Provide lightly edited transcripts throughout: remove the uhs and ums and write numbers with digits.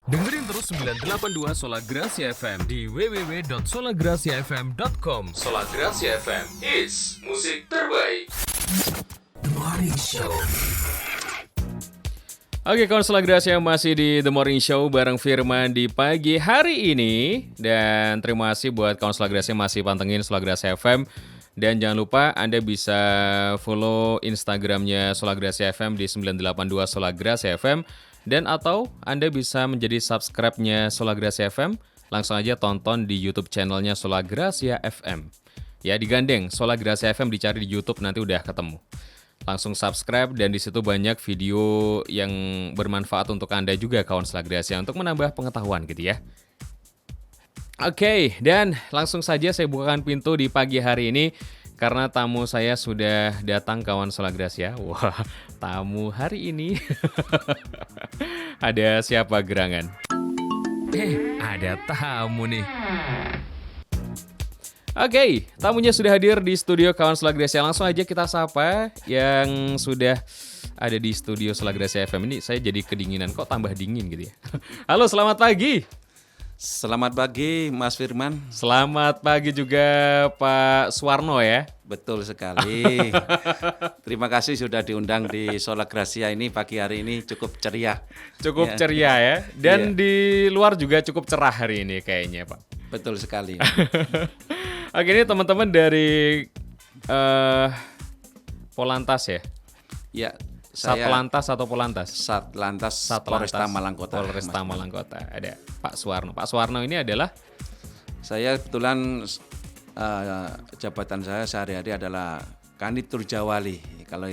Dengerin terus 982 Sola Gracia FM di www.solagraciafm.com. Sola Gracia FM is musik terbaik. The Morning Show. Oke, kawan Sola Gracia masih di The Morning Show bareng Firman di pagi hari ini. Dan terima kasih buat kawan Sola Gracia masih pantengin Sola Gracia FM. Dan jangan lupa Anda bisa follow Instagramnya Sola Gracia FM di 982 Sola Gracia FM. Dan atau Anda bisa menjadi subscribe-nya Sola Gracia FM, langsung aja tonton di YouTube channelnya Sola Gracia FM. Ya, digandeng, Sola Gracia FM dicari di YouTube nanti udah ketemu. Langsung subscribe dan di situ banyak video yang bermanfaat untuk Anda juga kawan Sola Gracia untuk menambah pengetahuan gitu ya. Oke, dan langsung saja saya bukakan pintu di pagi hari ini. Karena tamu saya sudah datang kawan Sola Gracia. Wah, tamu hari ini. Ada siapa gerangan? Ada tamu nih. Oke, tamunya sudah hadir di studio kawan Sola Gracia. Langsung aja kita sapa yang sudah ada di studio Sola Gracia FM ini. Saya jadi kedinginan, kok tambah dingin gitu ya. Halo, selamat pagi. Selamat pagi Mas Firman. Selamat pagi juga Pak Suwarno ya. Betul sekali. Terima kasih sudah diundang di Sola Gracia ini pagi hari ini cukup ceria. Cukup ceria ya. Dan di luar juga cukup cerah hari ini kayaknya Pak. Betul sekali. Oke, ini teman-teman dari Polantas ya? Ya, saya Satlantas atau Polantas? Satlantas Polresta Malang Kota. Polresta Malang Kota. Ada Pak Suwarno. Pak Suwarno ini adalah? Saya kebetulan jabatan saya sehari-hari adalah Kanit Turjawali. Kalau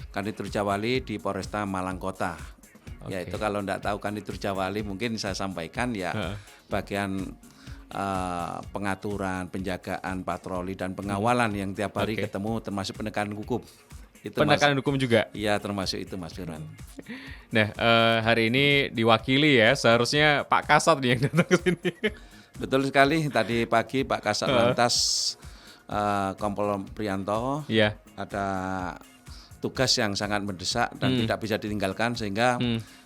Kanit Turjawali di Polresta Malang Kota. Oke. Yaitu kalau enggak tahu Kanit Turjawali mungkin saya sampaikan ya bagian pengaturan, penjagaan, patroli dan pengawalan yang tiap hari ketemu termasuk penegakan hukum. Itu Penegakan hukum juga? Iya, termasuk itu Mas Firman. Nah, hari ini diwakili ya, seharusnya Pak Kasat nih yang datang ke sini. Betul sekali, tadi pagi Pak Kasat Lantas Kompol Prianto ada tugas yang sangat mendesak dan tidak bisa ditinggalkan sehingga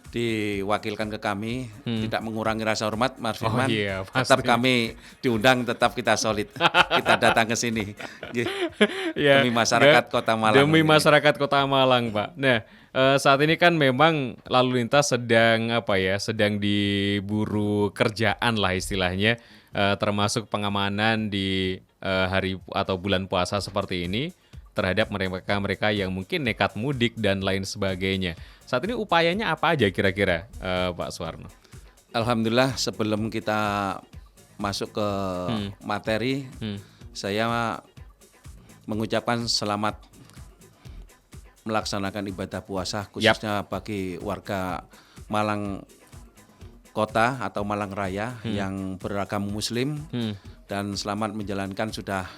diwakilkan ke kami, tidak mengurangi rasa hormat Mas Firman. Tetap kami diundang, tetap kita solid. Kita datang ke sini. Demi masyarakat Kota Malang. Demi masyarakat Kota Malang, Pak. Nah, saat ini kan memang lalu lintas sedang diburu kerjaan lah istilahnya, termasuk pengamanan di hari atau bulan puasa seperti ini terhadap mereka yang mungkin nekat mudik dan lain sebagainya. Saat ini upayanya apa aja kira-kira, Pak Suwarno? Alhamdulillah, sebelum kita masuk ke materi, saya mengucapkan selamat melaksanakan ibadah puasa khususnya bagi warga Malang Kota atau Malang Raya yang beragama Muslim dan selamat menjalankan sudah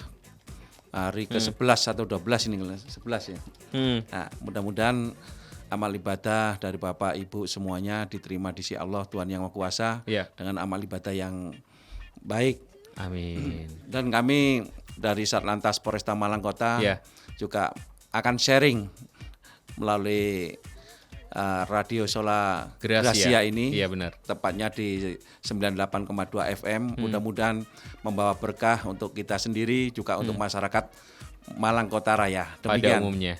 hari ke-11 atau 12 ini 11 ya. Nah, mudah-mudahan amal ibadah dari Bapak Ibu semuanya diterima di sisi Allah Tuhan Yang Maha Kuasa dengan amal ibadah yang baik. Amin. Dan kami dari Satlantas Polresta Malang Kota juga akan sharing melalui radio Sola Gracia ini, benar. tepatnya di 98,2 FM. Mudah-mudahan membawa berkah untuk kita sendiri juga untuk masyarakat Malang Kota Raya. Pada Demikian. umumnya.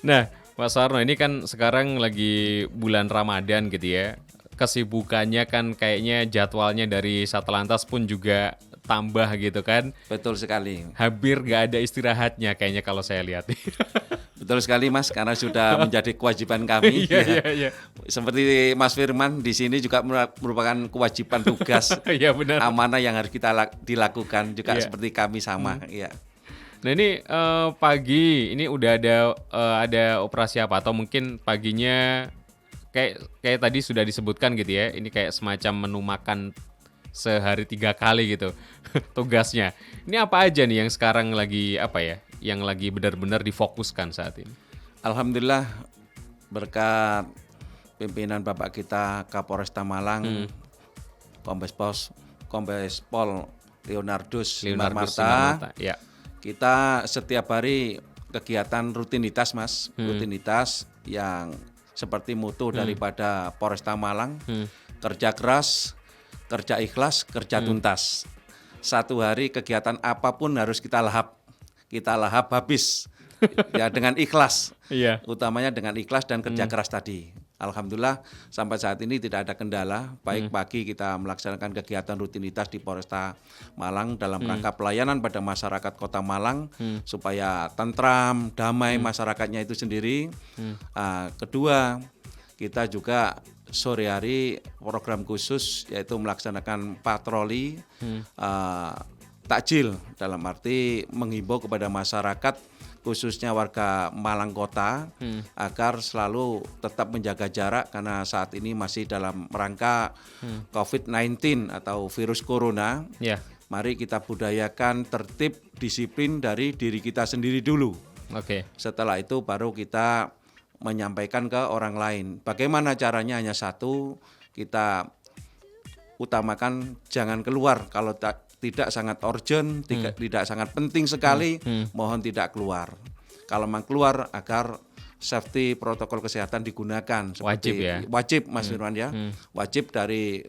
Nah, Pak Suwarno ini kan sekarang lagi bulan Ramadan gitu ya. Kesibukannya kan kayaknya jadwalnya dari Satlantas pun juga tambah gitu kan. Betul sekali. Hampir gak ada istirahatnya kayaknya kalau saya lihat. Betul sekali Mas, karena sudah menjadi kewajiban kami. Iya. Seperti Mas Firman di sini juga merupakan kewajiban tugas benar. amanah yang harus kita dilakukan juga seperti kami sama. Nah ini pagi ini udah ada operasi apa atau mungkin paginya kayak tadi sudah disebutkan gitu ya. Ini kayak semacam menu makan sehari 3 kali gitu tugasnya. Ini apa aja nih yang sekarang lagi yang lagi benar-benar difokuskan saat ini? Alhamdulillah berkat pimpinan Bapak kita Kapolresta Malang, Kombes Pol Leonardus Simarmarta. Kita setiap hari kegiatan rutinitas Mas, rutinitas yang seperti mutu daripada Polresta Malang, kerja keras, kerja ikhlas, kerja tuntas. Satu hari kegiatan apapun harus kita lahap habis ya dengan ikhlas. Iya. Utamanya dengan ikhlas dan kerja keras tadi. Alhamdulillah sampai saat ini tidak ada kendala. Baik pagi kita melaksanakan kegiatan rutinitas di Polresta Malang dalam rangka pelayanan pada masyarakat Kota Malang supaya tentram, damai masyarakatnya itu sendiri. Kedua, kita juga sore hari program khusus yaitu melaksanakan patroli takjil, dalam arti menghimbau kepada masyarakat khususnya warga Malang Kota agar selalu tetap menjaga jarak karena saat ini masih dalam rangka COVID-19 atau virus corona. Ya. Mari kita budayakan tertib, disiplin dari diri kita sendiri dulu. Oke. Setelah itu baru kita menyampaikan ke orang lain. Bagaimana caranya? Hanya satu, kita utamakan jangan keluar kalau tidak sangat urgent, tidak sangat penting sekali, mohon tidak keluar. Kalau memang keluar agar safety protokol kesehatan digunakan. Wajib ya? Wajib Mas Firman ya. Wajib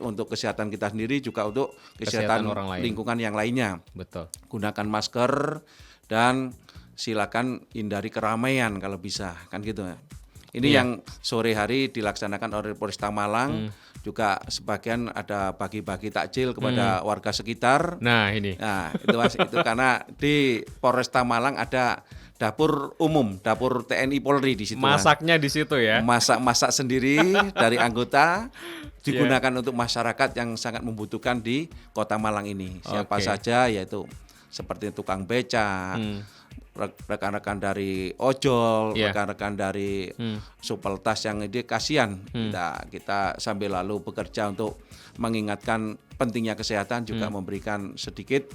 untuk kesehatan kita sendiri juga untuk kesehatan orang lain. Lingkungan yang lainnya. Betul. Gunakan masker dan silakan hindari keramaian kalau bisa, kan gitu ya. Ini yang sore hari dilaksanakan oleh Polresta Malang. Juga sebagian ada bagi-bagi takjil kepada warga sekitar. Nah ini. Nah itu Mas, itu karena di Polresta Malang ada dapur umum, dapur TNI Polri di situ. Masaknya di situ ya. Masak sendiri dari anggota digunakan untuk masyarakat yang sangat membutuhkan di Kota Malang ini. Siapa saja, yaitu seperti tukang beca, rekan-rekan dari ojol, rekan-rekan dari supel tas yang ini kasihan. Kita sambil lalu bekerja untuk mengingatkan pentingnya kesehatan, juga memberikan sedikit.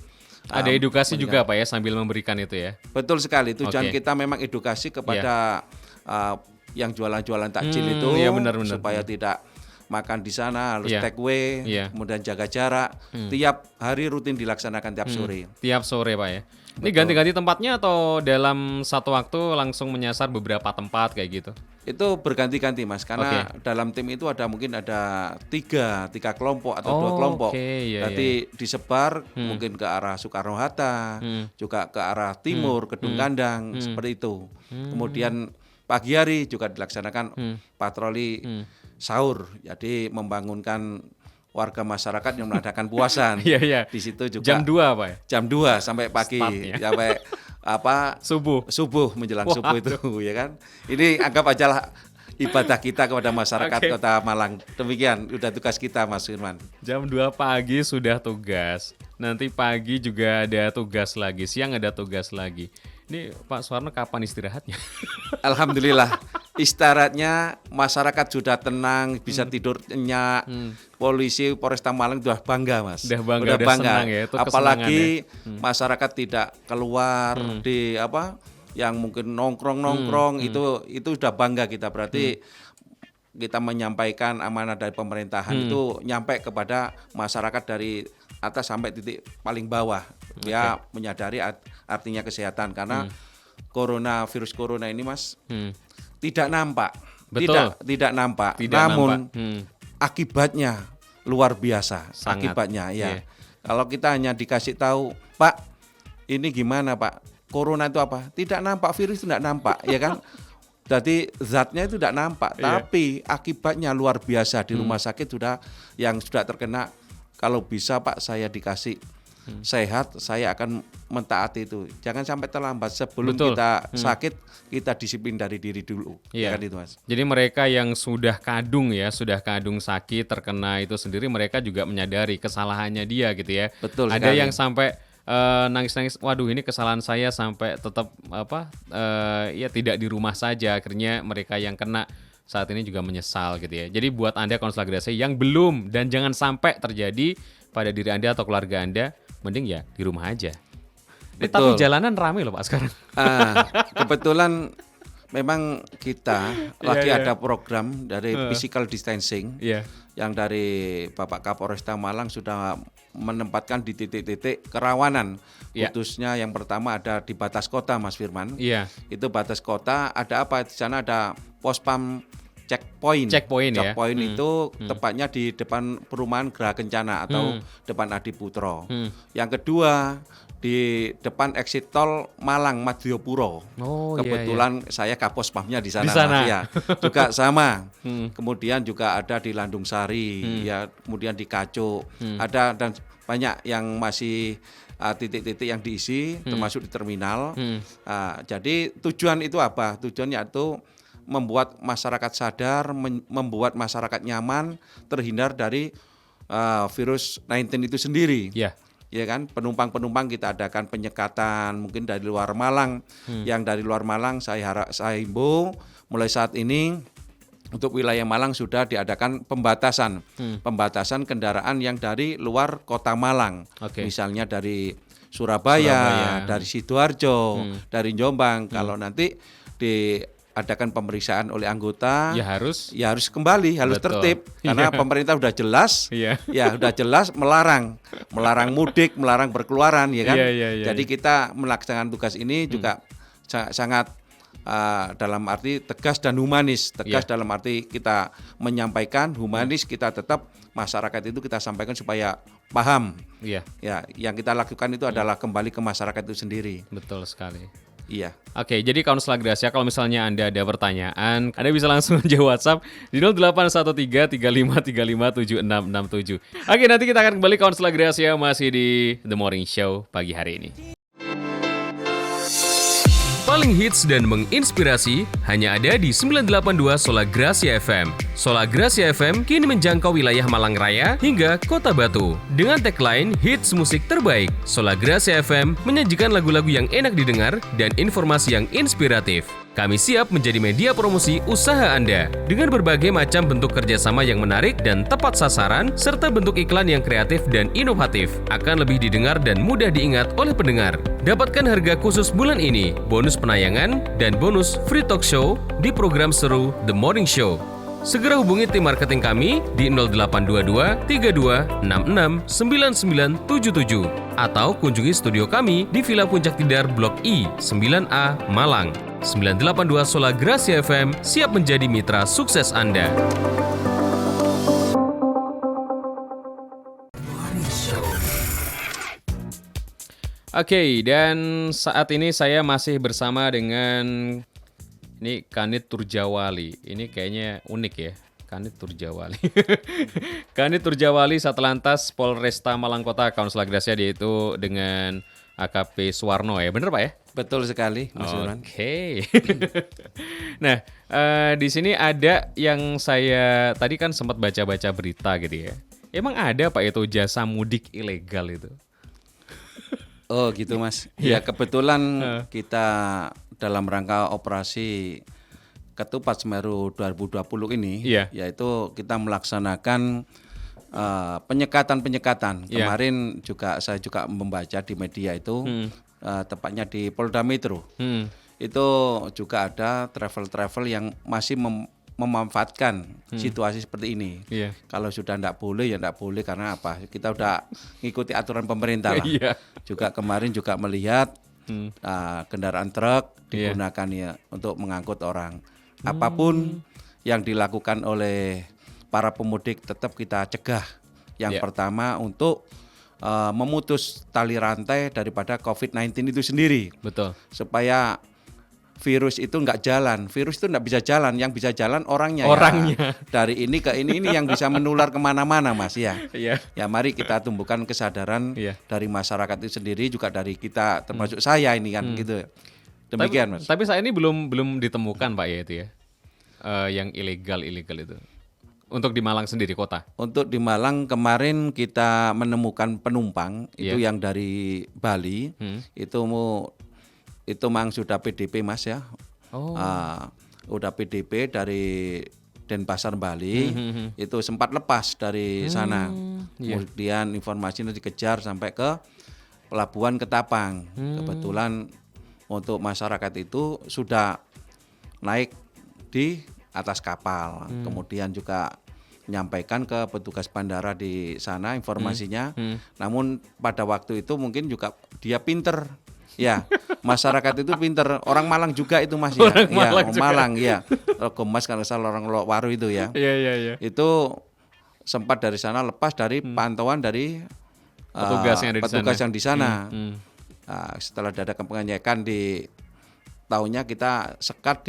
Ada edukasi juga Pak ya sambil memberikan itu ya. Betul sekali. Tujuan kita memang edukasi kepada yang jualan-jualan takjil itu, benar. supaya tidak makan di sana, harus take away, kemudian jaga jarak. Tiap hari rutin dilaksanakan tiap sore. Tiap sore Pak ya. Ini ganti-ganti tempatnya atau dalam satu waktu langsung menyasar beberapa tempat kayak gitu? Itu berganti-ganti Mas, karena dalam tim itu mungkin ada tiga kelompok atau dua kelompok. Nanti disebar mungkin ke arah Soekarno-Hatta, juga ke arah timur, Kedung Gandang, seperti itu. Kemudian pagi hari juga dilaksanakan patroli sahur, jadi membangunkan warga masyarakat yang mengadakan puasan. Di situ juga jam 2 Pak ya? Jam 2 sampai pagi, sampai subuh menjelang subuh itu ya kan. Ini anggap aja lah ibadah kita kepada masyarakat Kota Malang. Demikian udah tugas kita Mas Firman. Jam 2 pagi sudah tugas. Nanti pagi juga ada tugas lagi, siang ada tugas lagi. Ini Pak Suwarno kapan istirahatnya? Alhamdulillah istirahatnya masyarakat sudah tenang, bisa tidur nyenyak. Polisi Polresta Malang sudah bangga Mas. Udah bangga. Senang ya, itu apalagi masyarakat tidak keluar di yang mungkin nongkrong itu sudah bangga kita. Berarti kita menyampaikan amanah dari pemerintahan itu nyampe kepada masyarakat dari atas sampai titik paling bawah. Dia menyadari artinya kesehatan karena virus corona ini Mas tidak nampak. Tidak nampak. Namun akibatnya luar biasa. Akibatnya ya. Kalau kita hanya dikasih tahu, Pak, ini gimana Pak? Corona itu apa? Tidak nampak, virus itu tidak nampak, ya kan? Jadi zatnya itu tidak nampak, tapi akibatnya luar biasa di rumah sakit sudah terkena. Kalau bisa Pak, saya dikasih sehat, saya akan mentaati itu. Jangan sampai terlambat. Sebelum kita sakit, kita disiplin dari diri dulu. Ya kan itu Mas. Jadi mereka yang sudah kadung sakit, terkena itu sendiri, mereka juga menyadari kesalahannya dia gitu ya. Betul Ada sekali. yang sampai nangis-nangis, waduh ini kesalahan saya sampai tetap tidak di rumah saja. Akhirnya mereka yang kena saat ini juga menyesal gitu ya. Jadi buat Anda konselor agresi yang belum dan jangan sampai terjadi pada diri Anda atau keluarga Anda, mending ya di rumah aja. Tapi jalanan ramai loh Pak sekarang. Kebetulan memang kita lagi ada program dari physical distancing yang dari Bapak Kapolresta Malang sudah menempatkan di titik-titik kerawanan. Khususnya yang pertama ada di batas kota Mas Firman. Itu batas kota ada apa? Di sana ada pos pam checkpoint. Checkpoint ya. Checkpoint itu tepatnya di depan perumahan Geraha Kencana atau depan Adi Putro. Yang kedua di depan exit tol Malang Madiopuro. Oh, kebetulan saya Kapospamnya di sana. Di sana. Ya, juga sama. Kemudian juga ada di Landung Sari, ya, kemudian di Kacuk. Ada dan banyak yang masih titik-titik yang diisi, termasuk di terminal. Jadi tujuan itu apa? Tujuannya itu membuat masyarakat sadar, membuat masyarakat nyaman, terhindar dari virus 19 itu sendiri. Ya. Ya kan, penumpang-penumpang kita adakan penyekatan mungkin dari luar Malang. Yang dari luar Malang saya himbau mulai saat ini untuk wilayah Malang sudah diadakan pembatasan. Pembatasan kendaraan yang dari luar kota Malang. Misalnya dari Surabaya, dari Sidoarjo, dari Jombang. Kalau nanti diadakan pemeriksaan oleh anggota, ya harus kembali, harus tertib karena pemerintah udah jelas, ya udah jelas melarang mudik, melarang berkeluaran, ya kan. Jadi kita melaksanakan tugas ini juga sangat dalam arti tegas dan humanis. Tegas dalam arti kita menyampaikan, humanis kita tetap masyarakat itu kita sampaikan supaya paham. Ya, yang kita lakukan itu adalah kembali ke masyarakat itu sendiri. Betul sekali. Iya. Oke, jadi Kaunselor Gracia, kalau misalnya Anda ada pertanyaan, Anda bisa langsung aja WhatsApp di 081335357667. Oke, nanti kita akan kembali Kaunselor Gracia masih di The Morning Show pagi hari ini. Paling hits dan menginspirasi hanya ada di 982 Sola Gracia FM. Sola Gracia FM kini menjangkau wilayah Malang Raya hingga Kota Batu. Dengan tagline hits musik terbaik, Sola Gracia FM menyajikan lagu-lagu yang enak didengar dan informasi yang inspiratif. Kami siap menjadi media promosi usaha Anda dengan berbagai macam bentuk kerjasama yang menarik dan tepat sasaran, serta bentuk iklan yang kreatif dan inovatif. Akan lebih didengar dan mudah diingat oleh pendengar. Dapatkan harga khusus bulan ini, bonus penayangan, dan bonus free talk show di program seru The Morning Show. Segera hubungi tim marketing kami di 0822 32 66 9977 atau kunjungi studio kami di Villa Puncak Tidar Blok I 9A Malang. 982 Sola Gracia FM siap menjadi mitra sukses Anda. Oke, dan saat ini saya masih bersama dengan ini Kanit Turjawali. Ini kayaknya unik ya, Kanit Turjawali. Kanit Turjawali Satlantas Polresta Malang Kota, Kaunselor Gracia, yaitu dengan AKP Suwarno ya, bener Pak ya? Betul sekali, Mas Irwan. Oke. Nah, di sini ada yang saya tadi kan sempat baca-baca berita gitu ya. Emang ada Pak itu jasa mudik ilegal itu? Oh gitu Mas. Ya kebetulan kita dalam rangka operasi Ketupat Semeru 2020 ini, yaitu kita melaksanakan penyekatan. Kemarin juga saya juga membaca di media itu, tepatnya di Polda Metro. Itu juga ada travel yang masih memanfaatkan situasi seperti ini. Kalau sudah tidak boleh ya tidak boleh, karena apa? Kita udah ngikuti aturan pemerintah lah. Juga kemarin juga melihat kendaraan truk digunakan ya untuk mengangkut orang. Apapun yang dilakukan oleh para pemudik tetap kita cegah. Yang pertama untuk memutus tali rantai daripada COVID-19 itu sendiri. Betul. Supaya virus itu nggak jalan. Virus itu nggak bisa jalan. Yang bisa jalan orangnya. Ya. Dari ini ke ini yang bisa menular kemana-mana, Mas ya. Ya mari kita tumbuhkan kesadaran dari masyarakat itu sendiri, juga dari kita, termasuk saya ini kan gitu. Demikian Mas. Tapi saat ini belum ditemukan Pak ya itu ya, yang ilegal itu. Untuk di Malang sendiri kota? Untuk di Malang kemarin kita menemukan penumpang itu yang dari Bali, itu memang sudah PDP Mas ya. Udah PDP dari Denpasar Bali, itu sempat lepas dari sana. Kemudian informasinya dikejar sampai ke Pelabuhan Ketapang. Kebetulan untuk masyarakat itu sudah naik di atas kapal, kemudian juga menyampaikan ke petugas bandara di sana informasinya. Namun pada waktu itu mungkin juga dia pinter Ya, masyarakat itu pinter. Orang Malang juga itu Mas ya. Orang Ya, Malang juga. Malang ya. Gomas kalau salah orang Lowaru itu ya. Iya, iya, iya. Itu sempat dari sana lepas dari pantauan dari Petugas yang ada di petugas sana. yang di sana. Hmm. Nah, setelah diadakan pengecekan di tahunnya kita sekat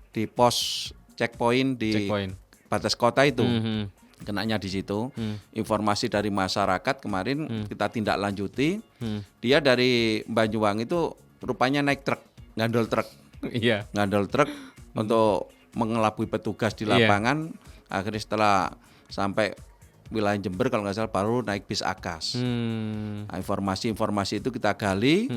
di pos checkpoint di Checkpoint. batas kota itu. Hmm. Kenanya di situ. Informasi dari masyarakat kemarin kita tindak lanjuti. Dia dari Banyuwangi itu rupanya naik truk, ngandol truk. Iya. Ngandol truk untuk mengelabui petugas di Iya. lapangan. Akhirnya setelah sampai wilayah Jember kalau nggak salah baru naik bis Akas. Nah, informasi-informasi itu kita gali.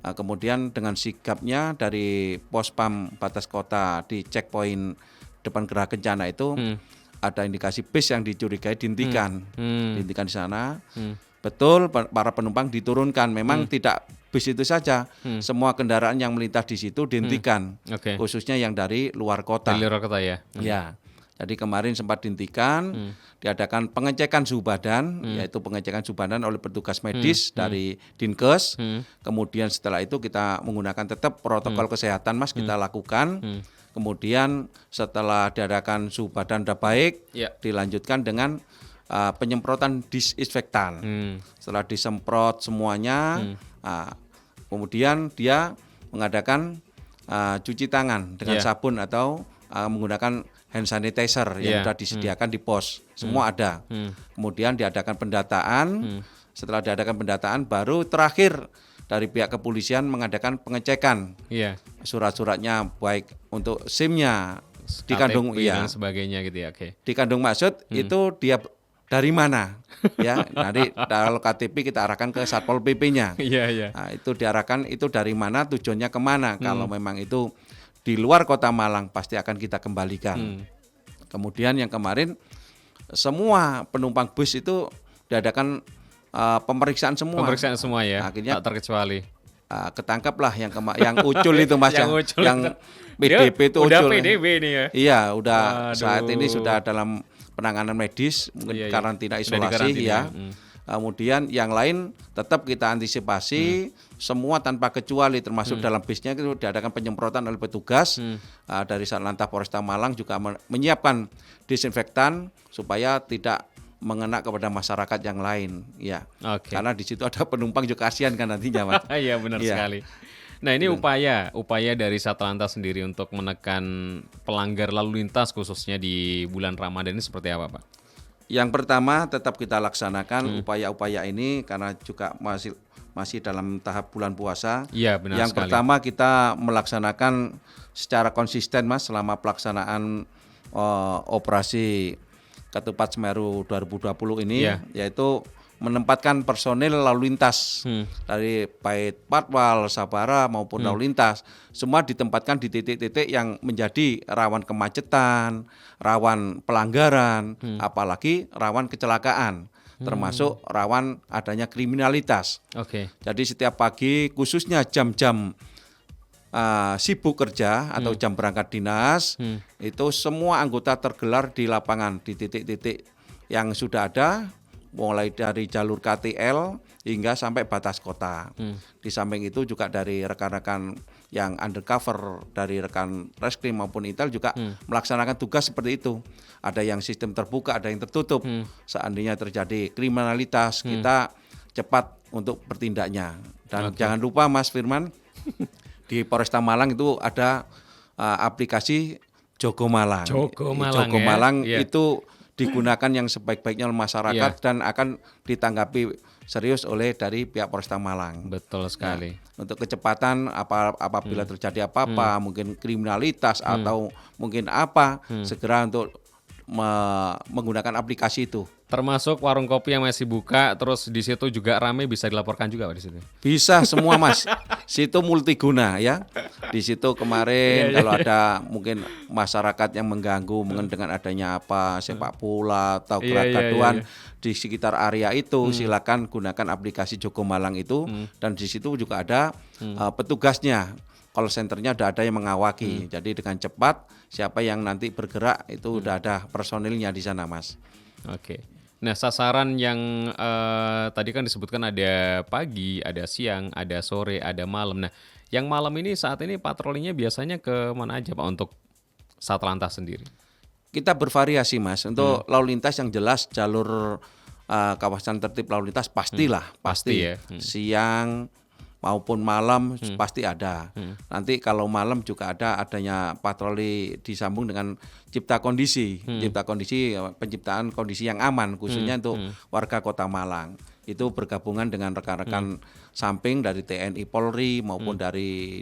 Nah, kemudian dengan sigapnya dari pos pam batas kota di checkpoint depan Geraha Kencana itu ada indikasi bis yang dicurigai dihentikan. Dihentikan di sana. Betul, para penumpang diturunkan. Memang tidak bis itu saja, semua kendaraan yang melintas di situ dihentikan, Oke. khususnya yang dari luar kota. Dari luar kota ya. Ya, jadi kemarin sempat dihentikan, diadakan pengecekan suhu badan, yaitu pengecekan suhu badan oleh petugas medis dari Dinkes. Kemudian setelah itu kita menggunakan tetap protokol kesehatan, Mas, kita lakukan. Kemudian setelah diadakan suhu badan sudah baik, Ya. dilanjutkan dengan penyemprotan disinfektan. Setelah disemprot semuanya, kemudian dia mengadakan cuci tangan dengan sabun atau menggunakan hand sanitizer yang sudah disediakan di pos. Semua ada. Kemudian diadakan pendataan. Setelah diadakan pendataan, baru terakhir dari pihak kepolisian mengadakan pengecekan. Iya. Surat-suratnya baik untuk SIM-nya dikandung KTP ya. dan sebagainya gitu ya. Oke. Dikandung maksud itu dia dari mana? Ya, nanti kalau KTP kita arahkan ke Satpol PP-nya. Iya, iya. Nah, itu diarahkan itu dari mana, tujuannya kemana. Kalau memang itu di luar kota Malang pasti akan kita kembalikan. Kemudian yang kemarin semua penumpang bus itu diadakan pemeriksaan semua. Pemeriksaan semua ya. Akhirnya tak terkecuali. ketangkaplah yang ucul itu Mas Yang ucul yang itu. PDP itu Udah ucul. PDB nih ya. Iya, udah saat Waduh. ini sudah dalam penanganan medis, mungkin Iya, iya. karantina Sudah isolasi dikarantina, ya. ya. Kemudian yang lain tetap kita antisipasi semua tanpa kecuali termasuk dalam bisnya itu diadakan penyemprotan oleh petugas dari Satlantas Polresta Malang juga menyiapkan disinfektan supaya tidak mengena kepada masyarakat yang lain ya. Oke. Karena di situ ada penumpang juga kasihan kan nantinya Mas. Iya benar Iya. sekali. Nah ini upaya dari Satlantas sendiri untuk menekan pelanggar lalu lintas khususnya di bulan Ramadan ini seperti apa Pak? Yang pertama tetap kita laksanakan upaya-upaya ini karena juga masih dalam tahap bulan puasa. Iya benar Yang sekali. pertama kita melaksanakan secara konsisten Mas selama pelaksanaan operasi Ketupat Semeru 2020 ini, Iya. yaitu menempatkan personil lalu lintas dari baik Patwal, Sabara maupun lalu lintas, semua ditempatkan di titik-titik yang menjadi rawan kemacetan, rawan pelanggaran, apalagi rawan kecelakaan, termasuk rawan adanya kriminalitas. Oke. Jadi setiap pagi khususnya jam-jam sibuk kerja atau jam berangkat dinas, itu semua anggota tergelar di lapangan di titik-titik yang sudah ada, mulai dari jalur KTL hingga sampai batas kota. Di samping itu juga dari rekan-rekan yang undercover, dari rekan reskrim maupun intel juga melaksanakan tugas seperti itu. Ada yang sistem terbuka, ada yang tertutup. Seandainya terjadi kriminalitas, kita cepat untuk bertindaknya. Dan jangan lupa Mas Firman, di Polresta Malang itu ada aplikasi Jogo Malang. Jogo Malang, Jogo ya. Malang Iya. itu digunakan yang sebaik-baiknya oleh masyarakat dan akan ditanggapi serius oleh dari pihak Polresta Malang. Betul sekali. Untuk kecepatan apabila terjadi apa-apa, mungkin kriminalitas atau mungkin apa, segera untuk menggunakan aplikasi itu. Termasuk warung kopi yang masih buka, terus di situ juga rame bisa dilaporkan juga Pak di situ. Bisa semua Mas. Situ multiguna ya. Di situ kemarin kalau ada mungkin masyarakat yang mengganggu mungkin dengan adanya apa sepak bola atau kegaduhan di sekitar area itu, silakan gunakan aplikasi Jogo Malang itu dan di situ juga ada petugasnya. Call centernya udah ada yang mengawaki. Jadi dengan cepat siapa yang nanti bergerak itu udah ada personilnya di sana Mas. Oke. Nah, sasaran yang tadi kan disebutkan ada pagi, ada siang, ada sore, ada malam. Nah, yang malam ini saat ini patrolinya biasanya ke mana aja Pak untuk Satlantas sendiri? Kita bervariasi Mas, untuk lalu lintas yang jelas jalur kawasan tertib lalu lintas pastilah, Pasti ya. siang maupun malam pasti ada. Nanti kalau malam juga adanya patroli disambung dengan cipta kondisi, penciptaan kondisi yang aman khususnya untuk warga Kota Malang. Itu bergabungan dengan rekan-rekan samping dari TNI Polri maupun dari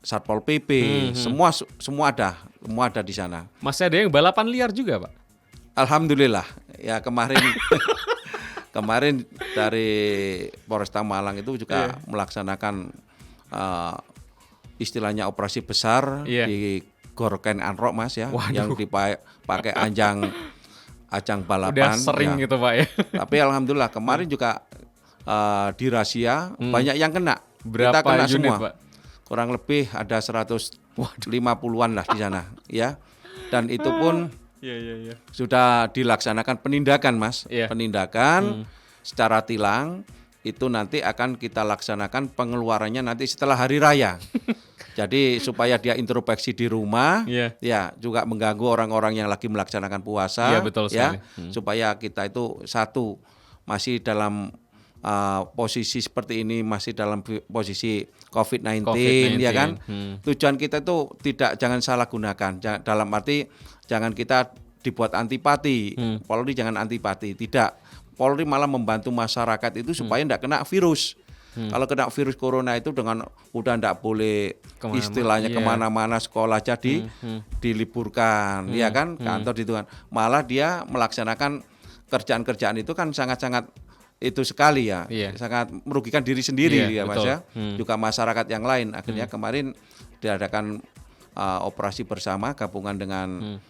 Satpol PP, semua ada di sana. Masih ada yang balapan liar juga Pak? Alhamdulillah ya kemarin dari Polresta Malang itu juga melaksanakan istilahnya operasi besar di Gor Ken Anrok Mas ya. Waduh. Yang dipakai ajang balapan. Udah sering ya. gitu Pak ya. Tapi alhamdulillah kemarin juga di razia banyak yang kena. Berapa Kita kena unit semua. Pak? Kurang lebih ada 150-an lah di sana ya. Dan itu pun Iya. sudah dilaksanakan penindakan Mas. Iya. Penindakan secara tilang itu nanti akan kita laksanakan pengeluarannya nanti setelah hari raya. Jadi supaya dia introspeksi di rumah, ya juga mengganggu orang-orang yang lagi melaksanakan puasa, Iya, betul sekali. supaya kita itu satu masih dalam posisi seperti ini, masih dalam posisi COVID-19, ya kan. Tujuan kita itu jangan salah gunakan, dalam arti jangan kita dibuat antipati, Polri jangan antipati, tidak. Polri malah membantu masyarakat itu supaya tidak kena virus. Kalau kena virus corona itu dengan udah tidak boleh istilahnya kemana-mana, sekolah jadi diliburkan, ya kan, kantor itu kan. Malah dia melaksanakan kerjaan-kerjaan itu kan sangat-sangat itu sekali ya, sangat merugikan diri sendiri ya Mas ya, juga masyarakat yang lain. Akhirnya kemarin diadakan operasi bersama gabungan dengan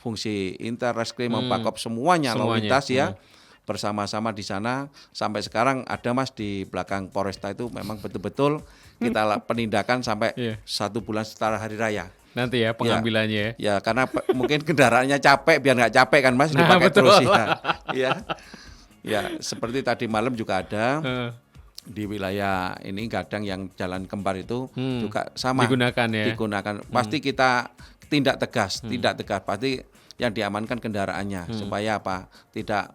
fungsi Interreskrim, Pakop semuanya lalu lintas ya. Bersama-sama di sana sampai sekarang ada Mas di belakang Polresta itu memang betul-betul kita penindakan sampai 1 bulan setelah hari raya. Nanti ya pengambilannya ya karena mungkin kendaraannya capek, biar nggak capek kan Mas, dipakai terus ya seperti tadi malam juga ada di wilayah ini kadang yang jalan kembar itu juga sama digunakan. Pasti kita tindak tegas pasti yang diamankan kendaraannya supaya apa, tidak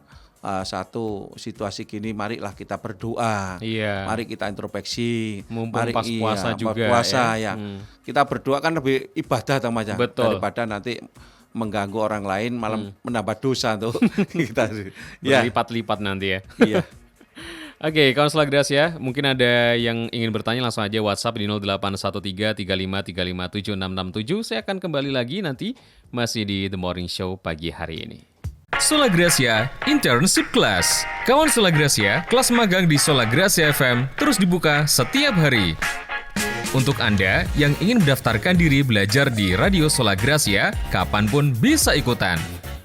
satu situasi gini, marilah kita berdoa, mari kita introspeksi, mari pas puasa juga ya. Kita berdoa kan lebih ibadah teman-teman daripada nanti mengganggu orang lain malah menambah dosa tuh kita berlipat-lipat nanti ya. Iya. Oke, kawan Selagrasia, mungkin ada yang ingin bertanya langsung aja WhatsApp di 081335357667. Saya akan kembali lagi nanti masih di The Morning Show pagi hari ini. Solagrasia Internship Class. Kawan Solagrasia, kelas magang di Solagrasia FM terus dibuka setiap hari. Untuk Anda yang ingin mendaftarkan diri belajar di Radio Solagrasia, kapanpun bisa ikutan.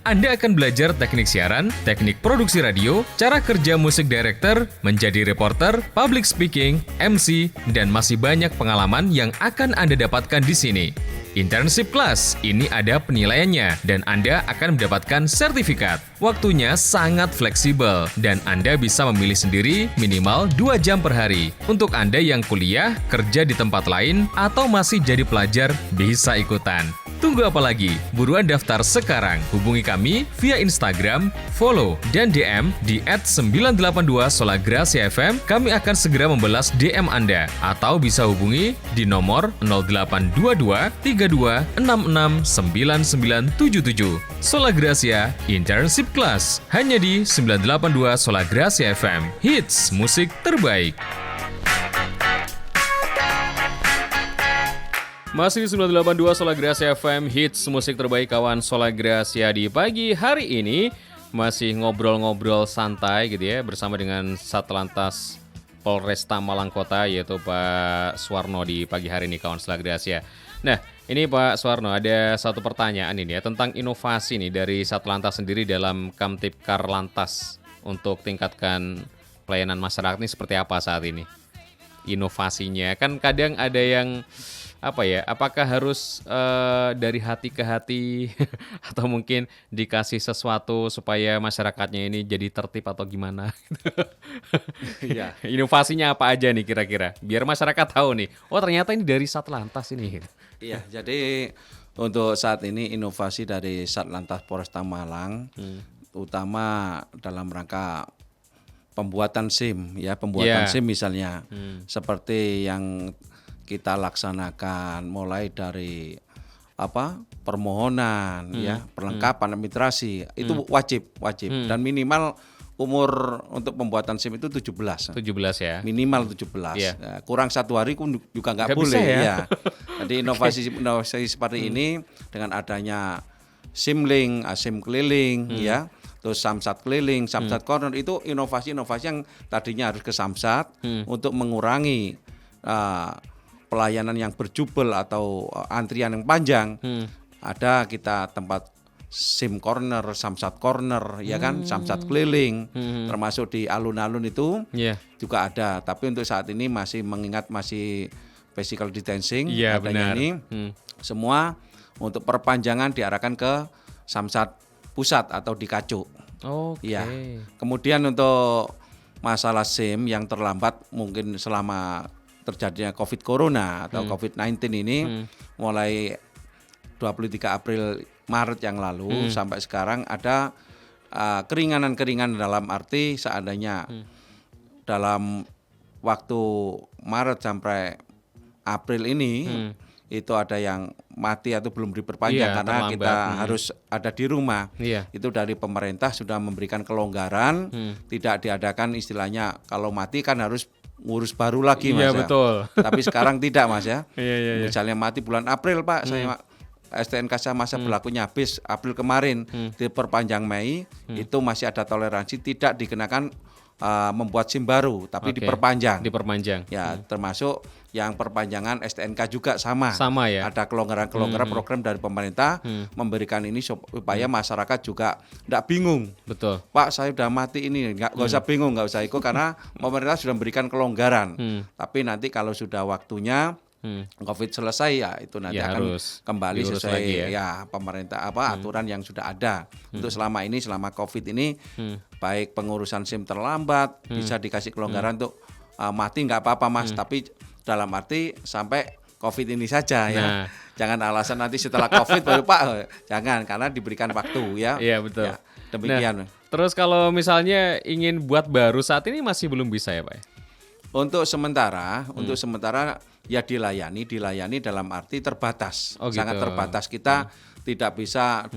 Anda akan belajar teknik siaran, teknik produksi radio, cara kerja musik director, menjadi reporter, public speaking, MC, dan masih banyak pengalaman yang akan Anda dapatkan di sini. Internship Class, ini ada penilaiannya dan Anda akan mendapatkan sertifikat. Waktunya sangat fleksibel dan Anda bisa memilih sendiri minimal 2 jam per hari. Untuk Anda yang kuliah, kerja di tempat lain, atau masih jadi pelajar, bisa ikutan. Tunggu apa lagi? Buruan daftar sekarang. Hubungi kami via Instagram, follow, dan DM di @982 FM. Kami akan segera membalas DM Anda. Atau bisa hubungi di nomor 0822 32 66 9977. Solagrasia Internship Class. Hanya di 982 Solagrasia FM. Hits musik terbaik. Masih di 982 Solagrasia FM, hits musik terbaik kawan Solagrasia di pagi hari ini. Masih ngobrol-ngobrol santai gitu ya bersama dengan Satlantas Polresta Malang Kota yaitu Pak Suwarno di pagi hari ini kawan Solagrasia. Nah ini Pak Suwarno ada satu pertanyaan ini ya tentang inovasi nih dari Satlantas sendiri dalam Kamtipkar Lantas untuk tingkatkan pelayanan masyarakat ini seperti apa saat ini? Inovasinya kan kadang ada yang apa ya? Apakah harus dari hati ke hati atau mungkin dikasih sesuatu supaya masyarakatnya ini jadi tertib atau gimana? Iya. Inovasinya apa aja nih kira-kira? Biar masyarakat tahu nih. Oh ternyata ini dari Satlantas ini. Iya, jadi untuk saat ini inovasi dari Satlantas Polresta Malang, utama dalam rangka pembuatan SIM, ya pembuatan SIM misalnya, seperti yang kita laksanakan mulai dari permohonan, ya perlengkapan administrasi itu wajib dan minimal umur untuk pembuatan SIM itu 17. 17 ya. Minimal 17. Iya. Nah, kurang 1 hari pun juga nggak Nggak boleh bisa ya. ya. Jadi inovasi seperti ini dengan adanya SIM link, SIM keliling ya, terus Samsat keliling, Samsat corner itu inovasi-inovasi yang tadinya harus ke Samsat untuk mengurangi pelayanan yang berjubel atau antrian yang panjang. Ada kita tempat SIM corner, Samsat corner, ya kan, Samsat keliling, termasuk di alun-alun itu juga ada. Tapi untuk saat ini masih mengingat masih physical distancing, adanya ini semua untuk perpanjangan diarahkan ke Samsat pusat atau di Kacuk. Ya. Kemudian untuk masalah SIM yang terlambat mungkin selama terjadinya COVID Corona atau COVID-19 ini mulai 23 April Maret yang lalu sampai sekarang ada keringanan-keringanan dalam arti seandainya dalam waktu Maret sampai April ini itu ada yang mati atau belum diperpanjang karena terlambat. kita harus ada di rumah. Itu dari pemerintah sudah memberikan kelonggaran, tidak diadakan istilahnya kalau mati kan harus ngurus baru lagi Mas. Iya betul. Tapi sekarang tidak Mas ya. Iya. Misalnya mati bulan April Pak, saya STNK saya masa berlakunya habis April kemarin, diperpanjang Mei, itu masih ada toleransi tidak dikenakan membuat SIM baru, tapi diperpanjang. Ya, termasuk yang perpanjangan STNK juga sama ya. Ada kelonggaran-kelonggaran program dari pemerintah memberikan ini supaya masyarakat juga tidak bingung. Betul. Pak, saya sudah mati ini, nggak usah bingung, nggak usah ikut karena pemerintah sudah memberikan kelonggaran. Tapi nanti kalau sudah waktunya COVID selesai ya itu nanti akan kembali sesuai ya pemerintah aturan yang sudah ada. Untuk selama ini selama COVID ini baik pengurusan SIM terlambat bisa dikasih kelonggaran untuk mati nggak apa-apa Mas, tapi dalam arti sampai COVID ini saja ya. Jangan alasan nanti setelah COVID baru Pak, jangan karena diberikan waktu ya. Iya betul. Ya, demikian. Terus kalau misalnya ingin buat baru saat ini masih belum bisa ya Pak? Untuk sementara ya dilayani dalam arti terbatas, sangat terbatas. Kita tidak bisa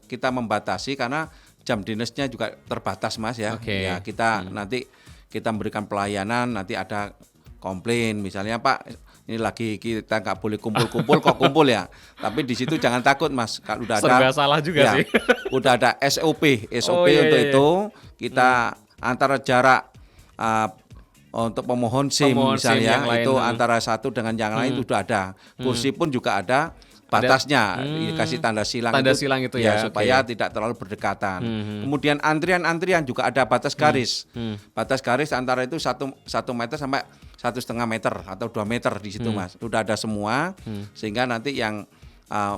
kita membatasi karena jam dinasnya juga terbatas Mas ya. Ya kita nanti kita memberikan pelayanan, nanti ada komplain misalnya Pak ini lagi kita nggak boleh kumpul-kumpul kok kumpul ya. Tapi di situ jangan takut Mas, kalau udah ada serba salah juga sih. Udah ada SOP untuk itu kita antara jarak untuk pemohon SIM misalnya itu antara satu dengan yang lain sudah ada. Kursi pun juga ada batasnya, dikasih tanda silang itu ya supaya tidak terlalu berdekatan. Kemudian antrian juga ada batas garis. Batas garis antara itu 1 meter sampai 1,5 meter atau 2 meter di situ Mas. Sudah ada semua sehingga nanti yang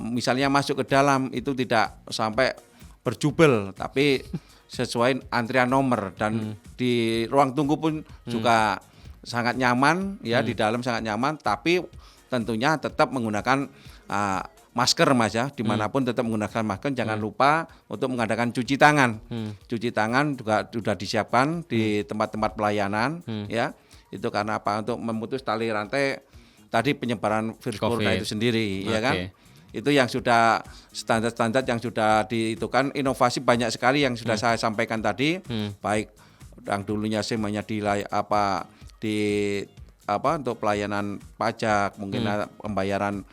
misalnya masuk ke dalam itu tidak sampai berjubel tapi sesuai antrian nomor dan di ruang tunggu pun juga sangat nyaman ya, di dalam sangat nyaman tapi tentunya tetap menggunakan masker Mas ya, dimanapun tetap menggunakan masker. Jangan lupa untuk mengadakan cuci tangan. Cuci tangan juga sudah disiapkan di tempat-tempat pelayanan ya. Itu karena apa? Untuk memutus tali rantai tadi penyebaran virus corona itu sendiri ya kan. Itu yang sudah standar-standar yang sudah diitukan, inovasi banyak sekali yang sudah saya sampaikan tadi. Baik yang dulunya semuanya untuk pelayanan pajak, mungkin pembayaran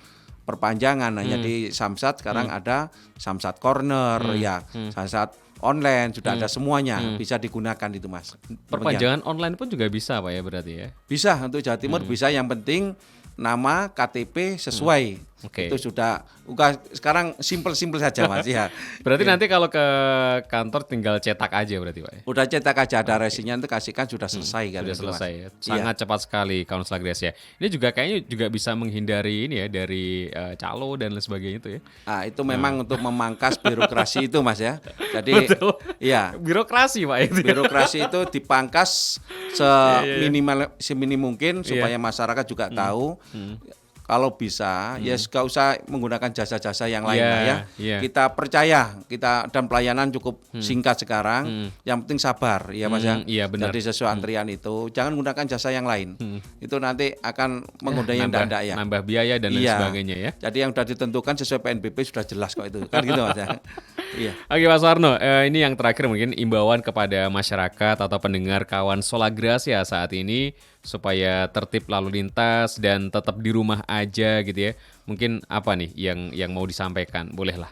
perpanjangan hanya di Samsat, sekarang ada Samsat corner ya, Samsat online sudah ada semuanya, bisa digunakan itu Mas. Perpanjangan online pun juga bisa Pak ya berarti ya? Bisa untuk Jawa Timur bisa, yang penting nama KTP sesuai. Oke. Itu sudah sekarang simpel-simpel saja Mas ya. Berarti nanti kalau ke kantor tinggal cetak aja berarti Pak ya? Udah cetak aja, ada resinya itu kasihkan sudah selesai kan Sudah itu, Mas. selesai ya. Iya. Sangat cepat sekali Kansel Gracia. Ini juga kayaknya juga bisa menghindari ini ya dari calo dan lain sebagainya itu ya. Ah, itu memang untuk memangkas birokrasi itu Mas ya. Jadi Betul. iya, Birokrasi Pak itu. birokrasi itu dipangkas seminim mungkin supaya masyarakat juga tahu. Kalau bisa ya gak usah menggunakan jasa-jasa yang lain Iya, lah ya. iya. Kita percaya, dan pelayanan cukup singkat sekarang. Yang penting sabar ya Mas ya. Iya, benar. Jadi sesuai antrian itu jangan menggunakan jasa yang lain. Itu nanti akan menggoda yang ndak ya. Nambah biaya dan lain Iya. sebagainya ya. Jadi yang sudah ditentukan sesuai PNBP sudah jelas kok itu. Kan gitu Mas ya. Iya. Oke Mas Warno, ini yang terakhir mungkin imbauan kepada masyarakat atau pendengar kawan Sola Gracia saat ini supaya tertib lalu lintas dan tetap di rumah aja gitu ya. Mungkin apa nih yang mau disampaikan? Bolehlah.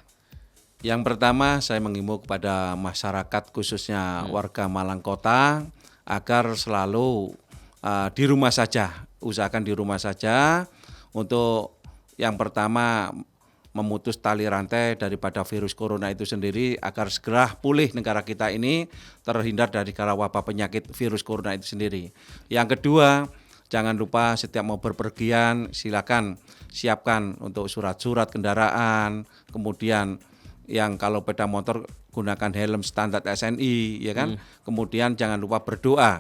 Yang pertama saya mengimbau kepada masyarakat khususnya warga Malang Kota agar selalu di rumah saja, usahakan di rumah saja untuk yang pertama memutus tali rantai daripada virus corona itu sendiri agar segera pulih negara kita ini terhindar dari wabah penyakit virus corona itu sendiri. Yang kedua, jangan lupa setiap mau berpergian silakan siapkan untuk surat-surat kendaraan, kemudian yang kalau sepeda motor gunakan helm standar SNI ya kan. Kemudian jangan lupa berdoa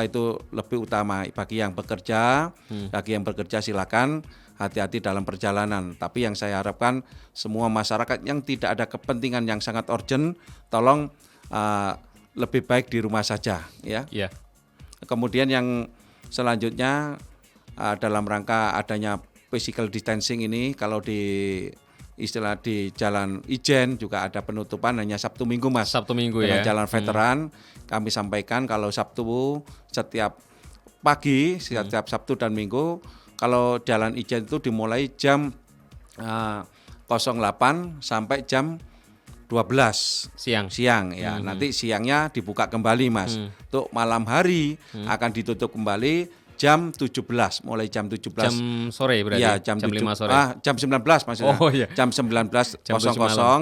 itu lebih utama bagi yang bekerja. Bagi yang bekerja silakan hati-hati dalam perjalanan. Tapi yang saya harapkan semua masyarakat yang tidak ada kepentingan yang sangat urgent, tolong lebih baik di rumah saja ya. Iya. Kemudian yang selanjutnya dalam rangka adanya physical distancing ini, kalau di Jalan Ijen juga ada penutupan hanya Sabtu Minggu Mas. Sabtu Minggu Dengan ya. Jalan Veteran kami sampaikan kalau Sabtu setiap pagi, setiap Sabtu dan Minggu, kalau Jalan Ijen itu dimulai jam 08 sampai jam 12 siang ya. Nanti siangnya dibuka kembali Mas. Untuk malam hari akan ditutup kembali jam 17, mulai jam 17. Jam sore berarti. Ya, jam 5 sore. Jam 19 maksudnya. Oh, iya. Jam 19.00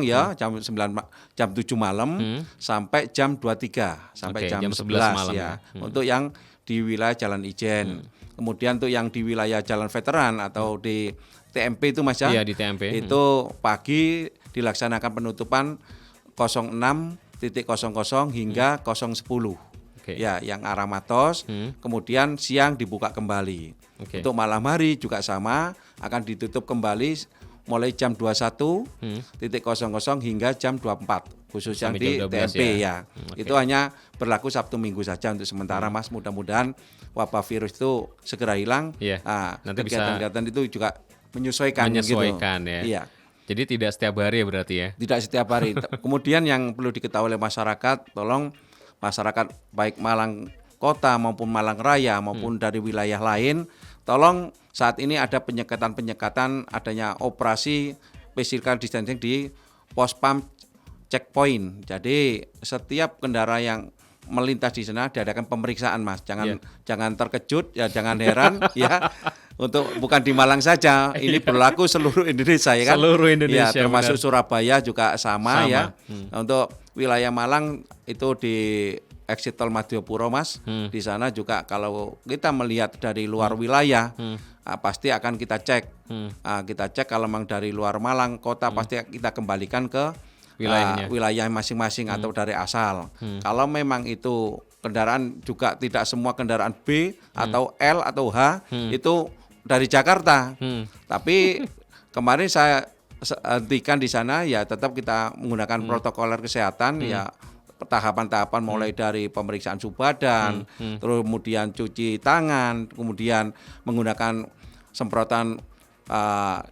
ya, jam 7 malam sampai jam 23, sampai Oke, jam jam 11 malam ya. ya. Untuk yang di wilayah Jalan Ijen. Kemudian untuk yang di wilayah Jalan Veteran atau di TMP itu Mas ya. Iya, di TMP. Itu pagi dilaksanakan penutupan 06.00 hingga 010. Oke. Ya, yang arah Matos, kemudian siang dibuka kembali. Oke. Untuk malam hari juga sama, akan ditutup kembali mulai jam 21.00 hingga jam 24, khususnya Sampai di jam 12 TMP ya. Oke. Itu hanya berlaku Sabtu Minggu saja untuk sementara Mas. Mudah-mudahan wabah virus itu segera hilang. Iya. Nanti bisa Kegiatan-kegiatan itu juga menyesuaikan gitu. ya. Iya. Jadi tidak setiap hari ya berarti ya. Tidak setiap hari. Kemudian yang perlu diketahui oleh masyarakat, tolong masyarakat baik Malang Kota maupun Malang Raya maupun dari wilayah lain, tolong saat ini ada penyekatan adanya operasi physical distancing di pos pam checkpoint. Jadi setiap kendaraan yang melintas di sana diadakan pemeriksaan Mas. Jangan terkejut ya, jangan heran ya. Untuk bukan di Malang saja, ini berlaku seluruh Indonesia ya kan. Seluruh Indonesia, ya, termasuk benar. Surabaya juga sama ya. Hmm. Untuk wilayah Malang itu di exit tol Madiopuro Mas. Di sana juga kalau kita melihat dari luar wilayah pasti akan kita cek. Kita cek kalau memang dari luar Malang kota pasti kita kembalikan ke wilayah masing-masing atau dari asal. Kalau memang itu kendaraan juga tidak semua kendaraan B atau L atau H itu dari Jakarta. Tapi kemarin saya hentikan di sana ya, tetap kita menggunakan protokoler kesehatan ya, tahapan-tahapan mulai dari pemeriksaan suhu badan, terus kemudian cuci tangan, kemudian menggunakan semprotan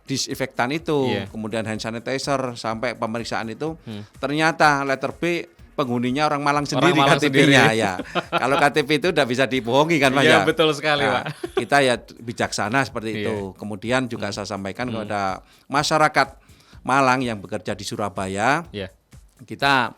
disinfektan itu, kemudian hand sanitizer sampai pemeriksaan itu. Ternyata letter B penghuninya orang Malang sendiri, KTP-nya ya. Kalau KTP itu udah bisa dibohongi kan Pak ya. Iya, betul sekali Pak. Kita ya bijaksana seperti itu. Kemudian juga saya sampaikan kepada masyarakat Malang yang bekerja di Surabaya, kita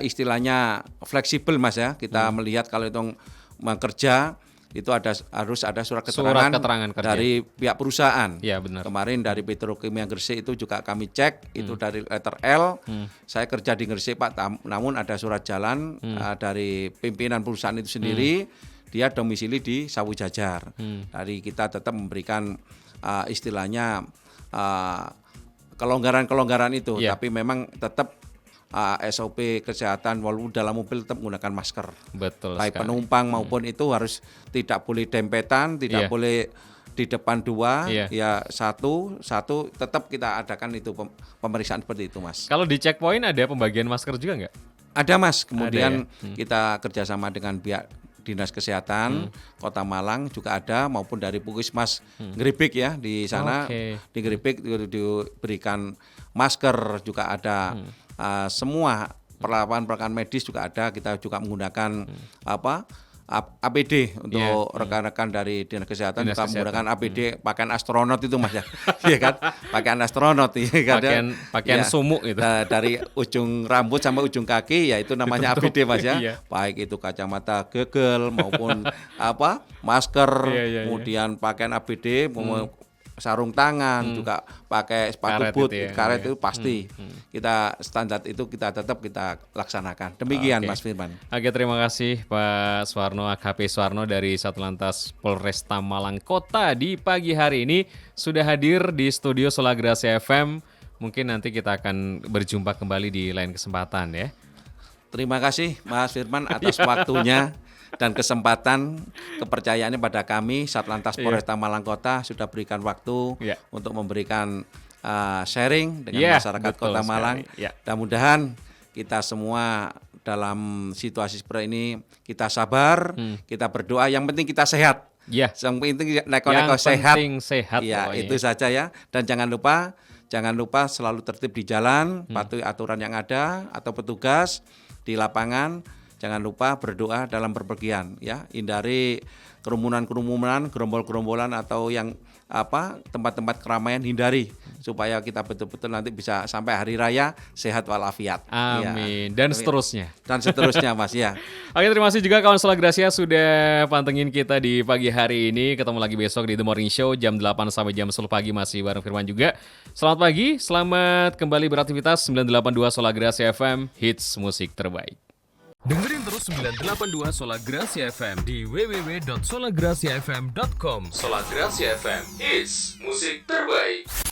istilahnya fleksibel Mas ya. Kita melihat kalau itu bekerja itu harus ada surat keterangan kerja dari pihak perusahaan. Iya, benar. Kemarin dari Petrokimia Gresik itu juga kami cek, itu dari letter L. Saya kerja di Gresik Pak, namun ada surat jalan dari pimpinan perusahaan itu sendiri, dia domisili di Sawu Jajar. Dari kita tetap memberikan istilahnya kelonggaran-kelonggaran itu, tapi memang tetap SOP kesehatan walaupun dalam mobil tetap menggunakan masker. Betul baik sekali. penumpang maupun itu harus tidak boleh dempetan, tidak boleh di depan dua, ya satu tetap kita adakan itu pemeriksaan seperti itu, Mas. Kalau di checkpoint ada pembagian masker juga nggak? Ada, Mas. Kemudian kita kerjasama dengan pihak Dinas Kesehatan Kota Malang juga ada, maupun dari Puskesmas Ngribik ya di sana. Di Ngribik diberikan masker juga ada. Semua peralatan medis juga ada. Kita juga menggunakan APD untuk rekan-rekan dari Dinas Kesehatan juga menggunakan APD pakaian astronot itu, Mas ya. Iya kan? Pakaian astronot pakaian sumuk itu. Dari ujung rambut sampai ujung kaki ya itu namanya APD, Mas ya. Baik itu kacamata goggle maupun masker, kemudian pakaian APD, sarung tangan, juga pakai sepatu boot, karet itu pasti. Kita standar itu kita tetap kita laksanakan. Demikian Mas Firman. Oke, terima kasih Pak Suwarno, AKP Suwarno dari Satlantas Polresta Malang Kota di pagi hari ini sudah hadir di studio Solagrasi FM. Mungkin nanti kita akan berjumpa kembali di lain kesempatan ya. Terima kasih Mas Firman atas waktunya dan kesempatan, kepercayaannya pada kami Satlantas Polresta Malang Kota sudah berikan waktu untuk memberikan sharing dengan masyarakat Kota Malang. Mudah-mudahan kita semua dalam situasi seperti ini kita sabar, kita berdoa, yang penting kita sehat. Yang penting neko-neko sehat. Ya, itu saja ya. Dan jangan lupa selalu tertib di jalan, patuhi aturan yang ada atau petugas di lapangan. Jangan lupa berdoa dalam berpergian ya, hindari kerumunan-kerumunan, gerombol-gerombolan atau yang tempat-tempat keramaian hindari supaya kita betul-betul nanti bisa sampai hari raya sehat walafiat. Amin. Dan seterusnya. Dan seterusnya, Mas ya. Oke, terima kasih juga kawan Solagrasia sudah pantengin kita di pagi hari ini. Ketemu lagi besok di The Morning Show jam 8 sampai jam 10 pagi masih bareng Firman juga. Selamat pagi, selamat kembali beraktivitas 982 Solagrasia FM, hits musik terbaik. Dengerin terus 982 Solagrasia FM di www.solagrasiafm.com. Solagrasia FM, hits musik terbaik.